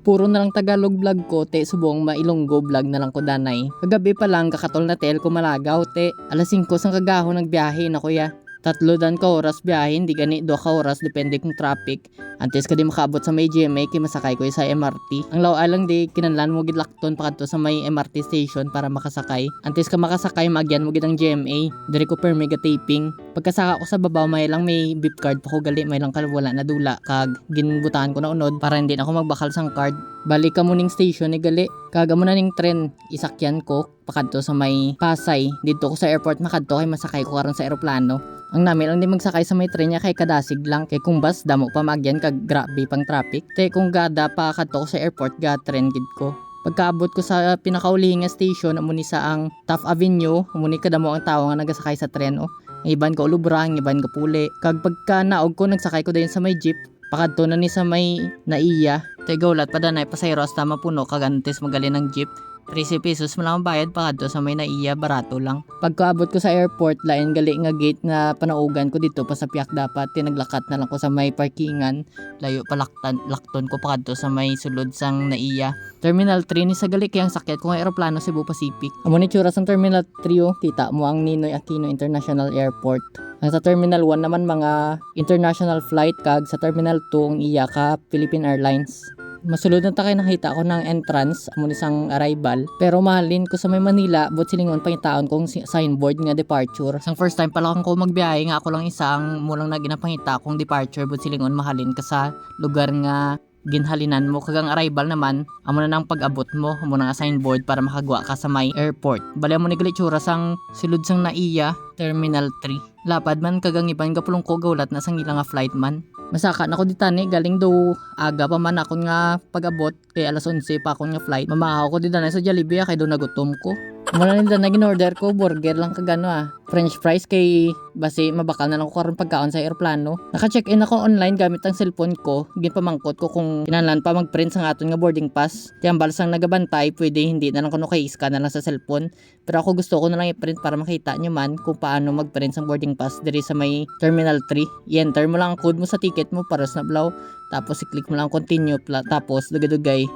Puro na lang Tagalog vlog ko, te subong mailonggo vlog na lang ko danay. Kagabi pa lang kakatol na tel ko malagaw, te. Alas 5 sang kagahon nagbiyahe na kuya. 3 ka oras biyahe, hindi gani 2 ka oras depende kung traffic. Antes ka di makaabot sa may GMA kay masakay ko sa MRT. Ang lawa lang di kinanlan mo gid lakton pa kadto sa may MRT station para makasakay. Antes ka makasakay magyan mo gid ang GMA. Diri ko per mega taping. Pagkasaka ko sa babaw may lang may beep card pa ko gali, may lang wala na dula kag ginbutahan ko na unod para hindi na ako magbakal sang card. Balik ka mo ning station ni gali. Kaga mo na ning tren isakyan ko pakadto sa may Pasay. Dito ko sa airport makadto kay masakay ko karon sa eroplano. Ang namin lang di magsakay sa may tren niya kay kadasig lang. Kay kung bus damo pa magyan kag grabe pang traffic. Te kung gada pa kadto ko sa airport ga tren gid ko. Pagkaabot ko sa pinakaulihing nga station amo ni sa ang Taft Avenue, amo ni kadamo ang tawo nga nagasakay sa tren o. Iban ko ulubrang, iban ko puli. Kag pagka naog ko nagsakay ko dayon sa may jeep. Pakadto na ni sa may naiya. Te gawlat pa danay pasayro hasta mapuno kag antes magali ng jeep. 13 pesos mo lang bayad pakadto sa may naiya, barato lang. Pagkaabot ko sa airport, lain gali nga gate nga panaugan ko dito pa sa piyak dapat. Tinaglakat na lang ko sa may parkingan. Layo pa lakton ko pakadto sa may sulod sang naiya. Terminal 3 ni sa gali kayang sakit ko nga eroplano Cebu Pacific. Amo ni tsura sang Terminal 3 oh. Kita mo ang Ninoy Aquino International Airport. Ang sa Terminal 1 naman mga international flight kag sa Terminal 2 ang iya ka Philippine Airlines. Masulod na takay nakita ko ng entrance amo ni sang arrival pero mahalin ko sa may Manila but silingon pa yung taon kong signboard nga departure. Sang first time pala ko magbiyahe nga ako lang isang mulang na ginapangita kong departure but silingon mahalin ka sa lugar nga ginhalinan mo kagang arrival naman amo na nang pag-abot mo amo na nga signboard para makagwa ka sa may airport. Bali mo ni galitsura sang sulod sang naiya Terminal 3. Lapad man kagang iban gapulong ko gawlat na sang ilang nga flight man. Masaka na ko ditani galing do aga pa man akon nga pag-abot kay alas 11 pa akon nga flight. Mamahaw ko ditani sa Jollibee kay do nagutom ko. Muna nila na gin-order ko burger lang kagano French fries kay basi mabakal na lang ko karon pagkaon sa eroplano. Naka-check-in ako online gamit ang cellphone ko. Ginpamangkot ko kung kinahanglan pa mag-print sang aton nga boarding pass. Tiyambal sang nagabantay pwede hindi na lang kuno kay scan na lang sa cellphone. Pero ako gusto ko na lang i-print para makita nyo man kung paano mag-print sang boarding pass diri sa may Terminal 3. I-enter mo lang ang code mo sa ticket mo para sa blaw. Tapos i-click mo lang continue tapos dugay-dugay.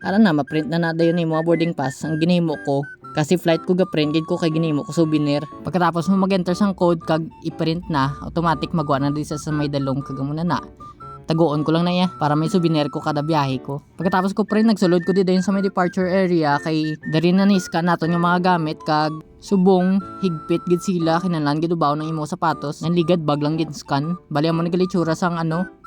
Ara na ma-print na dayon ni mga boarding pass. Ang ginahimo ko kasi flight ko ga-print gid ko kay ginimo ko souvenir. Pagkatapos mo mag-enter sang code kag i-print na, automatic magwa na di sa may dalong kag mo na. Taguon ko lang na iya para may souvenir ko kada biyahe ko. Pagkatapos ko print nagsulod ko di dayon sa may departure area kay dari na ni-scan naton yung mga gamit kag subong higpit gid sila kinahanglan gid ubaw ng imo sapatos. Nanligad bag lang gid scan. Bali mo ni galitsura sang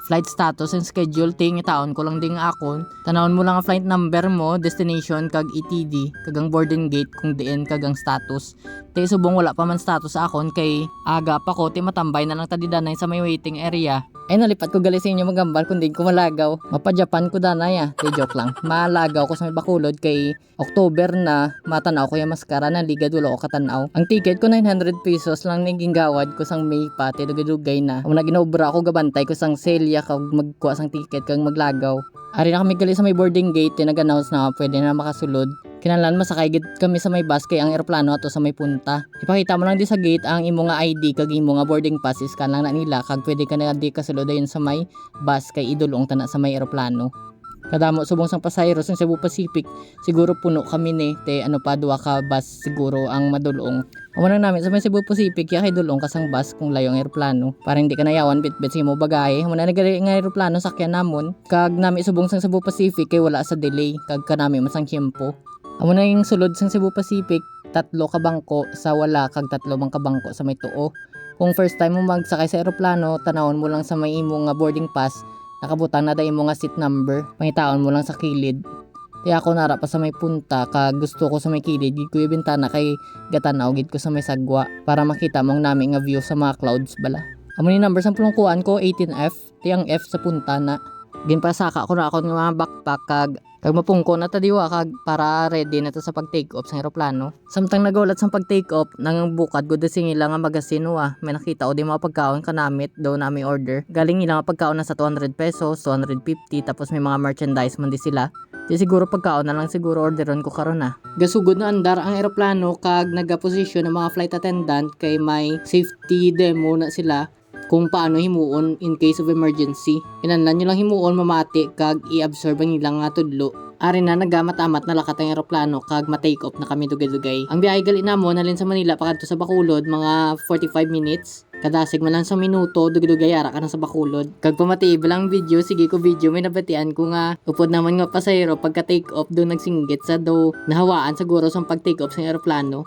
flight status and schedule ting itaon ko lang ding akon. Tanawon mo lang ang flight number mo, destination kag ETD, kagang boarding gate kung diin kagang status. Te subong wala pa man status sa akon kay aga pa ko ti matambay na lang tadi danay sa may waiting area. Ay nalipat ko gali sa inyo magambal kun din ko malagaw. Mapa Japan ko danay Te joke lang. Malagaw ko sa may Bacolod kay October na matanaw ko yung maskara na ligad wala ko katanaw. Ang ticket ko 900 pesos lang naging gawad ko sang May pa te dugay-dugay na. Amo na ginobra ako gabantay ko sang sale kag magkuha sang ticket kag maglagaw. Ari na kami gali sa may boarding gate nag-announce na pwede na makasulod. Kinahanglan masakay gid kami sa may bus kay ang eroplano ato sa may punta. Ipakita mo lang di sa gate ang imo nga ID kag imo nga boarding pass scan lang na nila kag pwede ka na di kasulod dayon sa may bus kay idulong tana sa may eroplano. Kadamo subong sang pasahero sa Cebu Pacific siguro puno kami ni te pa duwa ka bus siguro ang madulong. Amo nang namin sa may Cebu Pacific kay dulong ka sang bus kung layo ang eroplano para hindi ka nayawan bitbit sa imo bagahe. Amo na nagali nga eroplano sakyan namon kag nami subong sang Cebu Pacific kay wala sa delay kag kanami masang tiempo. Amo na yung sulod sang Cebu Pacific 3 ka bangko sa wala kag 3 bang ka bangko sa may tuo. Kung first time mo magsakay sa eroplano tanawon mo lang sa may imo nga boarding pass nakabutang na da imo nga seat number pangitaon mo lang sa kilid. Kaya ako nara pa sa may punta kag gusto ko sa may kilid gid ko yung bintana kay gatanaw gid ko sa may sagwa para makita mong nami nga view sa mga clouds bala. Amo ni number sang pulungkuan ko 18F tiyang F sa punta na. Ginpasaka ko na ako ng mga backpack kag mapungko na tadiwa kag para ready na to sa pag-take off sa eroplano. Samtang nagaulat sa pag-take off nang bukad gud sing ilang nga magasin may nakita o di mga pagkaon kanamit daw na may order. Galing ilang pagkaon na sa 200 pesos, 250 tapos may mga merchandise man di sila. Di siguro pagkaon na lang siguro orderon ko karon na. Gasugod na andar ang eroplano kag nagaposisyon ng mga flight attendant kay may safety demo na sila. kung paano himuon in case of emergency. Kinahanglan nyo lang himuon mamati kag i-absorb ang ilang nga tudlo. Ari na nagama't-amat na lakat ang eroplano kag ma-take off na kami dugay-dugay. Ang biyahe gali namon halin sa Manila pakadto sa Bacolod mga 45 minutes. Kadasig man lang sa minuto dugay-dugay ara ka na sa Bacolod. Kag pamatiib lang video, sige ko video may nabatian ko nga upod naman nga pasahero pagka take off do nagsinggit sa do nahawaan siguro sa pag take off sa eroplano.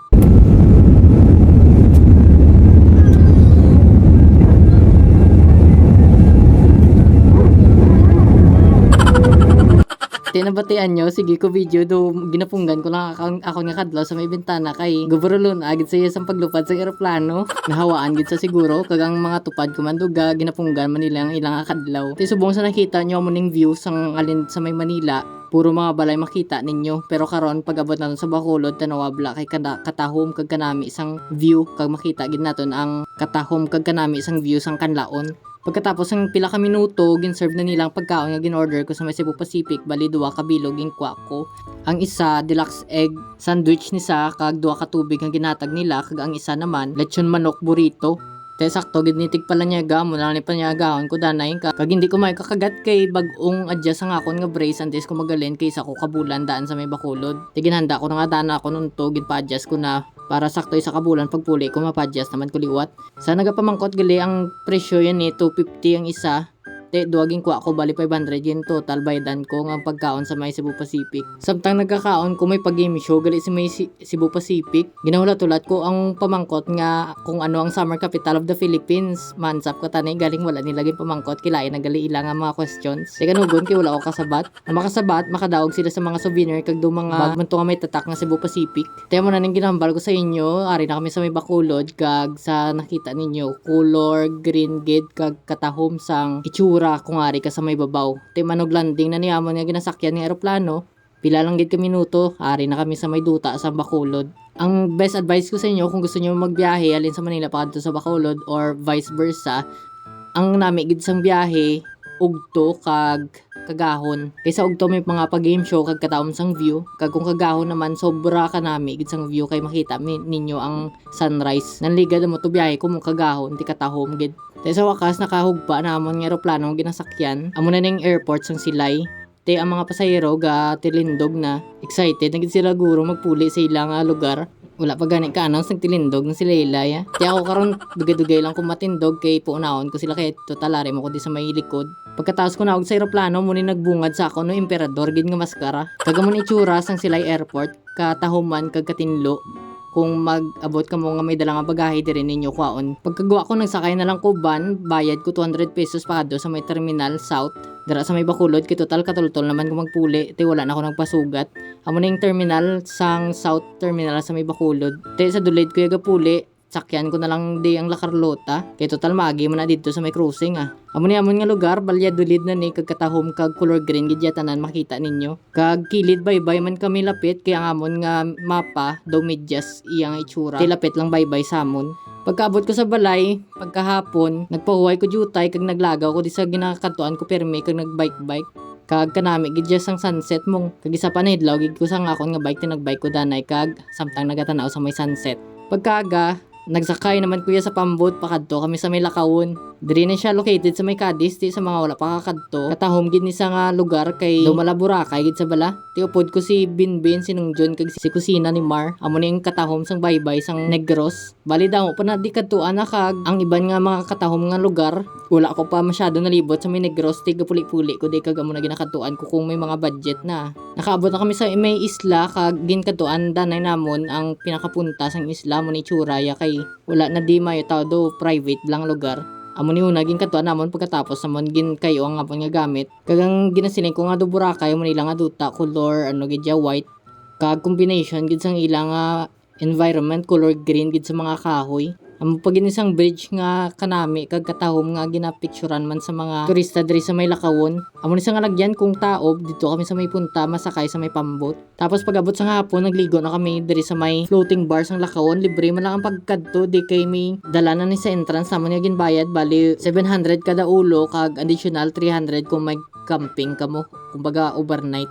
Tinabatian nyo, sige ko video do ginapunggan ko lang ako nga kadlaw sa may bintana kay guburulon agad sa isang paglupad sa eroplano. Nahawaan gid sa siguro kagang mga tupad kumanduga ginapunggan man nila ang ilang kadlaw. Ti subong sa nakita nyo mo ning view sang alin sa may Manila, puro mga balay makita ninyo. Pero karon pag abot naton sa Bacolod tanawabla kay katahom kag kanami isang view kag makita gid naton ang katahom kag kanami isang view sang kanlaon. Pagkatapos ng pila ka minuto, ginserve na nilang pagkaon nga ginorder ko sa may Cebu Pacific, bali duwa ka bilog yung kwak ko. Ang isa, deluxe egg sandwich ni sa kag duwa ka tubig nga ginatag nila, kag ang isa naman, lechon manok burrito. Te sakto gid nitig pala niya gamon na ni panyagahon ko danay ka kag hindi ko may kakagat kay bag-ong adjust ang akon nga brace antes ko magalin kaysa ko kabulan daan sa may Bacolod. Ti ginhanda ko na nga daan ako nunto gid pa-adjust ko na para sakto sa kabulan pagpuli ko mapa-adjust naman ko liwat. Sa nagapamangkot gali ang presyo yan ni 250 ang isa. Te duwaging kwa ko bali 500 yen total bayadan ko nga pagkaon sa may Cebu Pacific. Samtang nagkakaon ko may pag-game show gali sa may Cebu Pacific. Ginahulat-ulat ko ang pamangkot nga kung ano ang summer capital of the Philippines. Mansap ko tanay galing wala nilaging pamangkot kilain na gali ilang nga mga questions. Te kanugon kay wala ko kasabat. Na makasabat makadaog sila sa mga souvenir kag do mga bagman to nga may tatak nga Cebu Pacific. Te mo na ning ginahambal ko sa inyo. Ari na kami sa may Bacolod kag sa nakita ninyo color green gate kag katahom sang itsura kung ari ka sa may babaw. Te manog landing na niyamon nga ginasakyan ng eroplano. Pila lang gid ka minuto, ari na kami sa may duta sa Bacolod. Ang best advice ko sa inyo kung gusto niyo magbiyahe alin sa Manila pakadto sa Bacolod or vice versa, ang nami gid sang biyahe ugto kag kagahon. Kaysa ugto may mga pag-game show kag kataom sang view, kag kung kagahon naman sobra kanami gid sang view kay makita ninyo ang sunrise. Nanligad mo to biyahe ko mo kagahon ti katahom gid. Te sa wakas nakahugpa namon nga eroplano nga ginasakyan. Amo na ning airport sang Silay. Te ang mga pasahero ga tilindog na. Excited na gid sila guro magpuli sa ilang lugar. Wala pa gani ka anong tilindog ng sila ilaya. Ti ako karon dugay-dugay lang ko matindog kay puunahon ko sila kay totalare mo ko di sa may likod. Pagkatapos ko naog sa eroplano muni nagbungad sa ako no emperador gid nga maskara. Kagamon itsura sang Silay Airport katahuman kag katinlo. Kung mag-abot ka mo nga may dalang bagahe diri ninyo kwaon. Pagkagawa ko nagsakay na lang ko van, bayad ko 200 pesos pa do sa may Terminal South. Dara sa may Bacolod kay total katultol naman ko magpuli. Te wala na ako nagpasugat. Amo na yung terminal sang South Terminal sa may Bacolod. Te sa dulid ko yaga puli. Sakyan ko na lang di ang La Carlota. Kay total maagi mo na dito sa may cruising Amo ni amon nga lugar balya dulid na ni kag katahom kag color green gid tanan makita ninyo. Kag kilid baybay man kami lapit kay ang amon nga mapa daw medyas iyang itsura. Ti lapit lang baybay sa amon. Pagkaabot ko sa balay, pagkahapon, nagpahuway ko jutay kag naglagaw ko di sa ginakakantuan ko permi kag nagbike-bike. Kag kanami gid sang sunset mong kag isa pa na hidlaw gid ko sang akon nga bike ti nagbike ko danay kag samtang nagatanaw sa may sunset. Pagkaga nagsakay naman kuya sa pambot pakadto kami sa may Lakawon. Diri na siya located sa may Cadiz ti sa mga wala pa kakadto. Katahom gid ni sa nga lugar kay Dumala Boracay gid sa bala. Ti upod ko si Binbin sinungjon kag si kusina ni Mar. Amo ning katahom sang baybay sang Negros. Bali daw pa na di kadtuan na kag ang iban nga mga katahom nga lugar. Wala ko pa masyado nalibot sa may Negros ti gapuli-puli ko di kag amo na ginakadtuan ko kung may mga budget na. Nakaabot na kami sa may isla kag ginkadtuan danay namon ang pinakapunta sang isla mo ni Churaya kay wala na di mayo tao do private lang lugar. Amo ni una gin kadto namon pagkatapos namon gin kayo ang apon nga gamit. Kagang ginasiling ko nga do Boracay mo nila nga duta color gid ya white. Kag combination gid sang ilang environment color green gid sa mga kahoy. Amo pag isang bridge nga kanami kag katahom nga ginapicturan man sa mga turista diri sa may Lakawon. Amo ni sa nga lagyan kung taob dito kami sa may punta masakay sa may pambot. Tapos pag abot sa hapon nagligo na kami diri sa may floating bar sang Lakawon. Libre man lang ang pagkadto di kay may dala na ni sa entrance namon nga ginbayad bali 700 kada ulo kag additional 300 kung may camping kamo kumbaga overnight.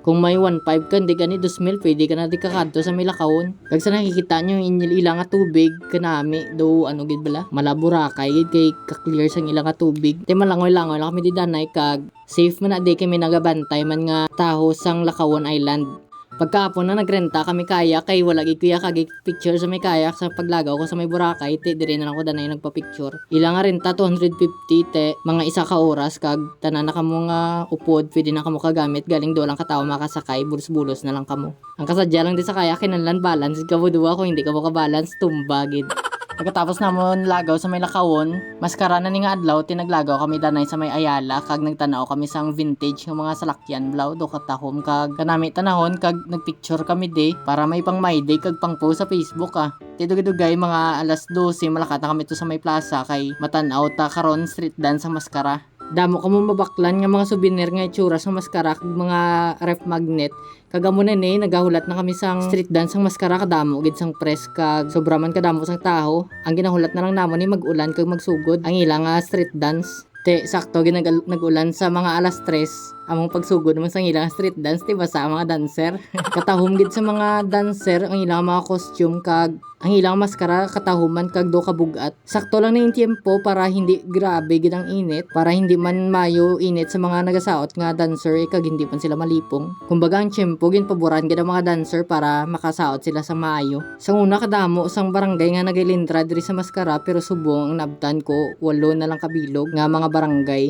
Kung may 1.5 ka, hindi gani 2,000, pwede ka na di kakadto sa may lakawon. Kag sa nakikita nyo, ilang nga tubig, kanami, do ano gid bala, malaburakay, gid kay ka-clear sang ilang nga tubig. Te malangoy-langoy lang kami di danay, kag safe man na di kami nagabantay man nga taho sang Lakawon Island. Pagkapon na nagrenta kami kayak kay wala gid kuya kag picture sa may kayak sa paglagaw ko sa may Boracay te dire na lang ko danay nagpa-picture. Ilang nga renta 250 te mga isa ka oras kag tanan na kamo nga upod pwede na kamo kagamit galing do lang katawo makasakay bulos-bulos na lang kamo. Ang kasadya lang di sa kayak kinahanglan balance kamo duwa kung hindi ka mo ka-balance tumba gid. Pagkatapos namon lagaw sa may Lakawon, maskara na ni nga adlaw tinaglagaw kami danay sa may Ayala kag nagtanaw kami sang vintage nga mga salakyan blaw do katahom kag kanami tanahon kag nagpicture kami de para may pang my day kag pang post sa Facebook ah. Tidugay mga alas 12 malakat na kami to sa may plaza kay matanaw ta karon street dance sa maskara. Damo ka mo mabaklan nga mga souvenir nga itsura sa maskara kag mga ref magnet. Kagamo na ni nagahulat na kami sang street dance sang maskara kadamo gid sang press kag sobra man kadamo sang taho. Ang ginahulat na lang namon ni mag-ulan kag magsugod ang ilang street dance. Te sakto nag-ulan sa mga alas 3 among pagsugod naman sang ilang street dance ti basa ang mga dancer. Katahom gid sa mga dancer ang ilang mga costume kag ang ilang maskara katahuman kag do kabugat. Sakto lang na yung tiempo para hindi grabe gid ang init, para hindi man mayo init sa mga nagasaot nga dancer kag hindi man sila malipong. Kumbaga ang tiempo ginpaboran gid ang mga dancer para makasaot sila sa maayo. Sang una kadamo sang barangay nga nagilindra diri sa maskara pero subong ang nabtan ko 8 na lang kabilog nga mga barangay.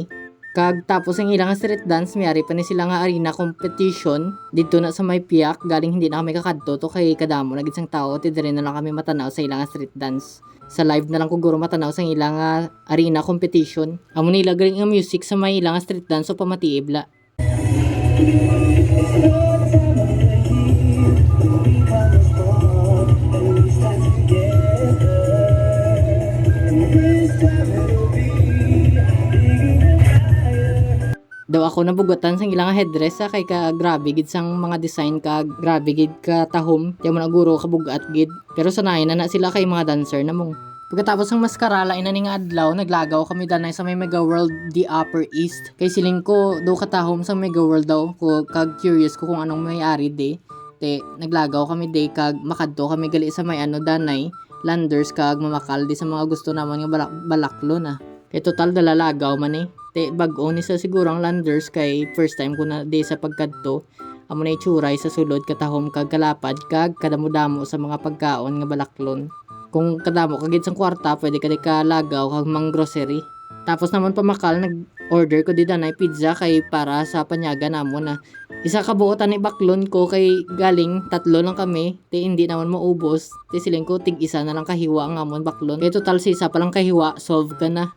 Kag tapos ang ilang street dance mayari pa ni sila nga arena competition dito na sa may piyak galing hindi na kami kakadto to kay kadamo na gid sang tao ti dire na lang kami matanaw sa ilang street dance. Sa live na lang ko guro matanaw sa ilang arena competition. Amo nila galing ang music sa may ilang street dance so pamatiibla. Daw ako nabugatan sang ilang headdress kay ka grabe gid sang mga design kag grabe gid ka tahom di mo na guro kabugat gid pero sanayan na sila kay mga dancer namong. Pagkatapos ng maskara lain na ning adlaw naglagaw kami danay sa may Mega World the Upper East kay siling ko do katahom sa Mega World daw ko kag curious ko kung anong may-ari de te naglagaw kami de kag makadto kami gali sa may danay landers kag mamakal di sa mga gusto namon nga balaklo na kay total dalalagaw man te bag-o ni sa siguro ang landers kay first time ko na di sa pagkadto amo na itsuray sa sulod katahom kag kalapad kag kadamo-damo sa mga pagkaon nga balaklon. Kung kadamo kagid sang kwarta pwede ka di kalagaw kag mang grocery. Tapos naman pamakal nag-order ko di danay pizza kay para sa panyaga namon na isa ka buotan ni baklon ko kay galing 3 lang kami te hindi naman maubos te siling ko tig isa na lang kahiwa ang amon baklon kay total sa isa pa lang kahiwa solve ka na.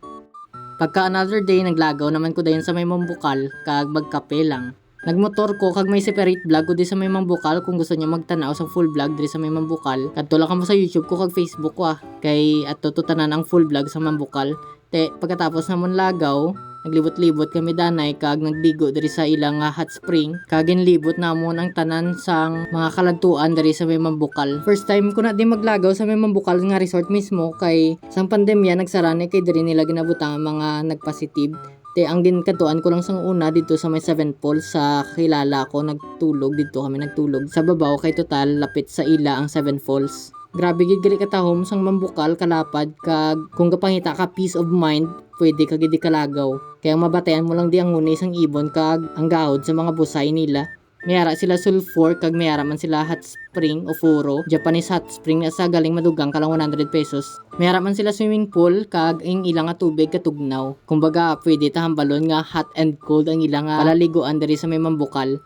Pagka another day naglagaw naman ko dayon sa may Mambukal kag magkape lang. Nagmotor ko kag may separate vlog ko di sa may Mambukal kung gusto niyo magtanaw sa full vlog diri sa may Mambukal. Kadto lang kamo sa YouTube ko kag Facebook ko kay atto tanan ang full vlog sa Mambukal. Te pagkatapos namon lagaw naglibot-libot kami danay kag nagligo diri sa ilang hot spring kag ginlibot namon ang tanan sang mga kalagtuan diri sa may Mambukal. First time ko na di maglagaw sa may Mambukal nga resort mismo kay sang pandemya nagsara ni kay diri nila ginabutang ang mga nagpositive. Te ang ginkaduan ko lang sang una dito sa may Seven Falls sa kilala ko nagtulog dito kami nagtulog sa babaw kay total lapit sa ila ang Seven Falls. Grabe gid gali katahom sang Mambukal kalapad kag kung kapangita ka peace of mind pwede ka gid kalagaw. Kaya mabatayan mo lang di ang nguni sang ibon kag ang gahod sa mga busay nila. Mayara sila sulfur kag mayara man sila hot spring o furo. Japanese hot spring na sa galing madugang ka lang 100 pesos. Mayara man sila swimming pool kag ang ilang nga tubig katugnaw. Kumbaga pwede ta hambalon nga hot and cold ang ilang palaliguan diri sa may Mambukal.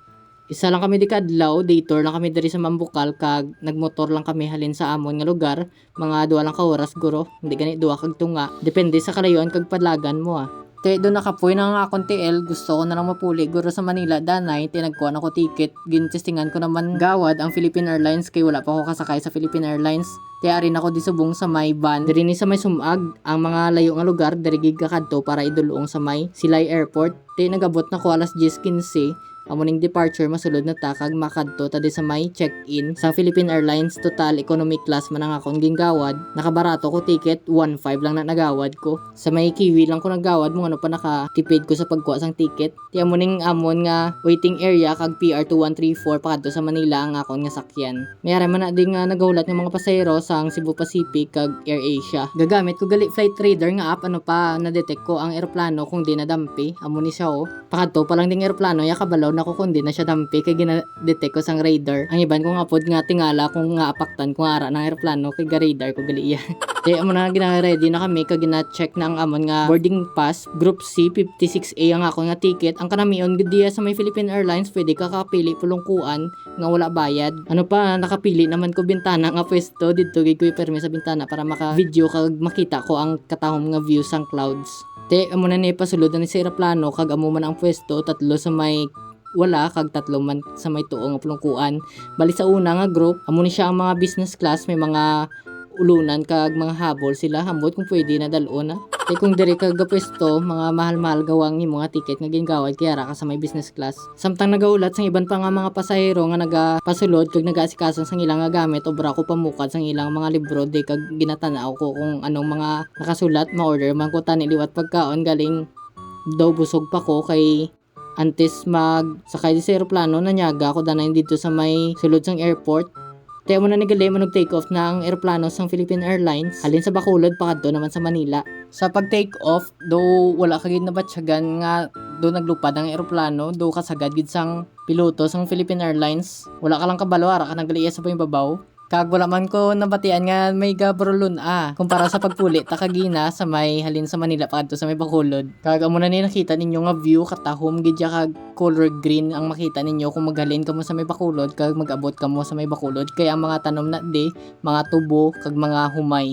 Isa lang kami di kadlaw, day tour lang kami diri sa Mambukal kag nagmotor lang kami halin sa amon nga lugar, mga 2 lang ka oras guro, hindi gani 2 kag tunga, depende sa kalayon kag padlagan mo Te do nakapoy na nga akong TL, gusto ko na lang mapuli guro sa Manila danay, tinagkuhan ako ticket, gintistingan ko naman gawad ang Philippine Airlines kay wala pa ako kasakay sa Philippine Airlines. Kaya rin ako di subong sa may van, diri ni sa may Sumag, ang mga layo nga lugar diri gid kakadto para idulong sa may Silay Airport. Te nagabot na ko alas 10:15. Amuning departure masulod na ta kag makadto ta di sa may check-in sa Philippine Airlines total economic class man ang akong ginggawad. Nakabarato ko ticket 1.5 lang na nagawad ko. Sa may Kiwi lang ko nagawad mo ano pa nakatipid ko sa pagkuha sang ticket. Ti amuning amon nga waiting area kag PR 2134 pakadto sa Manila ang akon nga sakyan. Mayara man na di nga nagahulat ng mga pasahero sang Cebu Pacific kag AirAsia. Gagamit ko gali flight radar nga app ano pa na-detect ko ang eroplano kung di nadampi. Amo ni siya pakadto pa lang ding eroplano ya kabalaw na ko kung di na siya dampi kay gina-detect ko sang radar. Ang iban ko nga pod nga tingala kung nga apaktan ko nga ara ng eroplano kay ga radar ko gali iya. Kaya amo na gina-ready na kami kag gina-check na ang amon nga boarding pass Group C 56A ang ako nga ticket. Ang kanamion gadiya sa may Philippine Airlines pwede ka kapili pulungkuan nga wala bayad. Ano pa nakapili naman ko bintana nga pwesto didto gid ko permi sa bintana para maka-video kag makita ko ang katahom nga view sang clouds. Te amo na ni pasulod ni sa eroplano kag amo man ang pwesto tatlo sa may wala kag tatlo man sa may tuo nga pulungkuan. Bali sa una nga group amo ni siya ang mga business class may mga ulunan kag mga habol sila hambot kung pwede na dalo na. Kay kung diri kag pwesto mga mahal-mahal gawang imo nga ticket nga gingawad kaya ra ka sa may business class. Samtang nagaulat sang iban pa nga mga pasahero nga nagapasulod kag nagaasikaso sang ilang nga gamit obra ko pamukad sang ilang mga libro di kag ginatanaw ko kung anong mga nakasulat ma-order man ko tani liwat pagkaon galing daw busog pa ko kay antes sakay sa eroplano nanyaga ako danay dito sa may sulod sang airport. Kaya mo na nigali take off na ang eroplano sang Philippine Airlines halin sa Bacolod pakadto naman sa Manila. Sa pag take off do wala kagid na batyagan nga do naglupad ang eroplano do kasagad gid sang piloto sang Philippine Airlines. Wala ka lang kabalo ara ka nagliya sa babaw. Kag wala man ko nabatian nga may gabrolon kumpara sa pagpuli takagina sa may halin sa Manila pakadto sa may Bacolod. Kag amo na ni nakita ninyo nga view katahom gid kag color green ang makita ninyo kung maghalin kamo sa may Bacolod kag mag-abot kamo sa may Bacolod kay ang mga tanom na di mga tubo kag mga humay.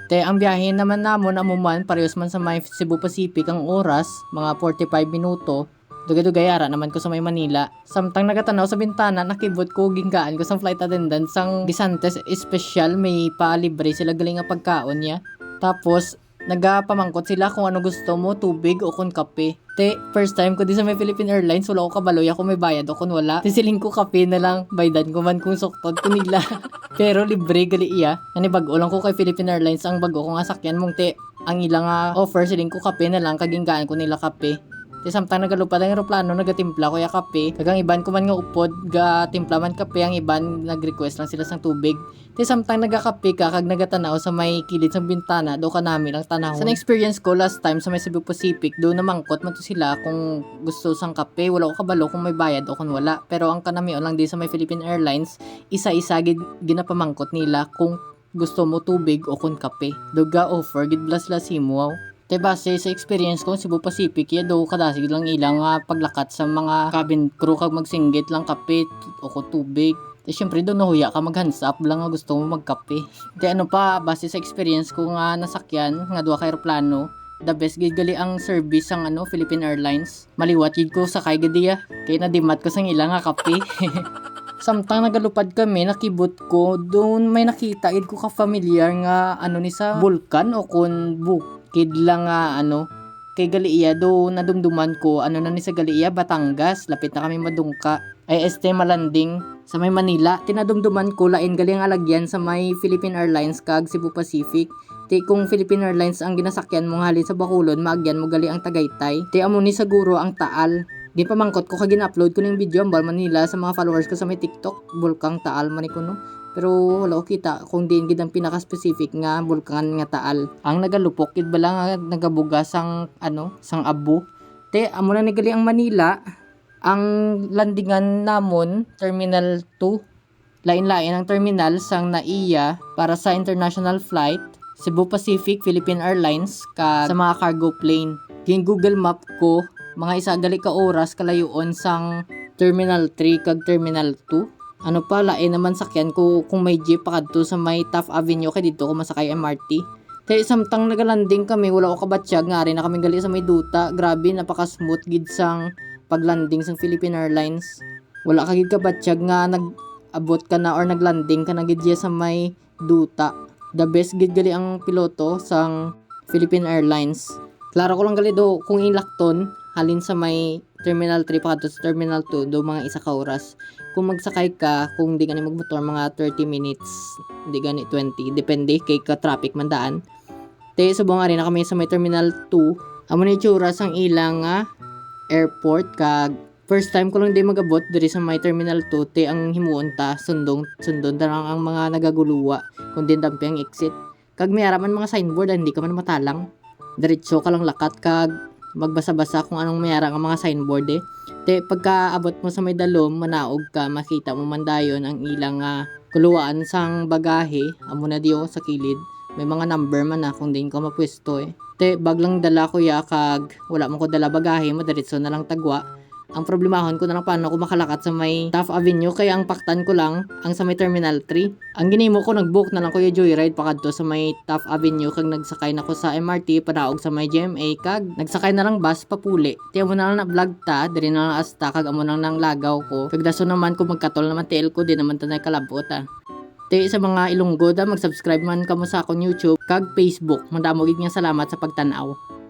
Te ang biyahe naman namon amuman parehas man sa may Cebu Pacific ang oras mga 45 minuto. Dugay-dugay ara naman ko sa may Manila. Samtang nagatanaw sa bintana, nakibot ko ginggaan ko sa flight attendant sang Gisantes Special may palibre sila galing nga pagkaon niya. Tapos nagapamangkot sila kung ano gusto mo, tubig o kun kape. Te, first time ko di sa may Philippine Airlines, wala ko kabaloy ako may bayad o kun wala. Tisiling ko kape na lang, baydan ko man kung suktod ko nila. Pero libre gali iya. Ani bago lang ko kay Philippine Airlines ang bago ko nga sakyan mong te. Ang ilang offer siling ko kape na lang kaginggaan ko nila kape. Ti samtang nagalupad ang eroplano nagatimpla ko ya kape kagang iban ko man nga upod ga timpla man kape ang iban nagrequest lang sila sang tubig. Ti samtang nagakape ka kag nagatanaw sa may kilid sang bintana do kanami lang tanawon. Sa experience ko last time sa may Cebu Pacific do namangkot man to sila kung gusto sang kape wala ko kabalo kung may bayad o kung wala. Pero ang kanami lang di sa may Philippine Airlines isa-isa ginapamangkot nila kung gusto mo tubig o kung kape. Duga offer gid blas-lasimo. Te base sa experience ko Cebu Pacific ya do kadasig lang ilang paglakat sa mga cabin crew kag magsinggit lang kape o ko tubig. Te syempre do nahuya ka mag hands up lang nga gusto mo magkape. Te ano pa base sa experience ko nga nasakyan nga duha ka eroplano the best gid gali ang service sang Philippine Airlines. Maliwat gid ko sakay gid diya kay nadimat ko sang ilang nga kape. Samtang nagalupad kami, nakibot ko, doon may nakita, id ko ka-familiar nga, ni sa vulkan o kun bukid lang nga, kay Galiia, do nadumduman ko, na ni sa Galiia, Batangas, lapit na kami madungka, ay malanding, sa may Manila, tinadumduman ko, lain galing alagyan sa may Philippine Airlines kag Cebu Pacific, ti kung Philippine Airlines ang ginasakyan mong halin sa Bacolod, maagyan mo gali ang Tagaytay, ti amo ni siguro ang Taal, ginpamangkot ko kag gina-upload ko ng video ang Manila sa mga followers ko sa may TikTok bulkang Taal man ko no. Pero wala ko kita kung diin gid ang pinaka-specific nga bulkan nga Taal. Ang nagalupok gid bala nga nagabuga sang sang Abu. Te amo na nigali ang Manila. Ang landingan namon Terminal 2. Lain-lain ang terminal sang NAIA para sa international flight, Cebu Pacific, Philippine Airlines ka sa mga cargo plane. Ging Google Map ko mga isa gali ka oras kalayoon sang Terminal 3 kag Terminal 2. Ano pa lain naman sakyan ko kung may jeep pakadto sa may Taft Avenue kay dito ko masakay MRT. Kaya samtang nagalanding kami wala ko kabatsyag nga rin na kami gali sa may duta. Grabe napaka-smooth gid sang paglanding sang Philippine Airlines. Wala ka gid kabatsyag nga nag-abot ka na or naglanding ka na gid sa may duta. The best gid gali ang piloto sang Philippine Airlines. Klaro ko lang gali do kung ilakton halin sa may Terminal 3 pa sa Terminal 2 do mga isa ka oras. Kung magsakay ka, kung di gani magmotor mga 30 minutes, di gani 20, depende kay ka traffic man daan. Te subong ari na kami sa may Terminal 2. Amo ni tsura sang ilang airport kag first time ko lang di magabot diri sa may Terminal 2 te ang himuon ta sundon ta lang ang mga nagaguluwa kun din dampi ang exit. Kag may araman mga signboard hindi ka man matalang. Diretso ka lang lakat kag magbasa-basa kung anong mayara ang mga signboard Te pagka abot mo sa may dalom manaog ka makita mo man dayon ang ilang kuluwaan sang bagahe amo na diyo sa kilid. May mga number man kung din ka mapwesto Te baglang dala ko kag wala mo ko dala bagahe mo diretso na lang tagwa. Ang problemahon ko na lang paano ako makalakat sa may Taft Avenue kaya ang paktan ko lang ang sa may Terminal 3. Ang ginimo ko nagbook na lang ko yung joyride pakadto sa may Taft Avenue kag nagsakay na ko sa MRT padaog sa may GMA kag nagsakay na lang bus papuli. Tiyan mo na lang na vlog ta diri na lang asta kag amo nang lagaw ko. Kag daso naman ko magkatol naman TL ko di naman tanay kalabot Te sa mga Ilonggo da mag-subscribe man kamo sa akong YouTube kag Facebook. Mandamo gid nga salamat sa pagtan-aw.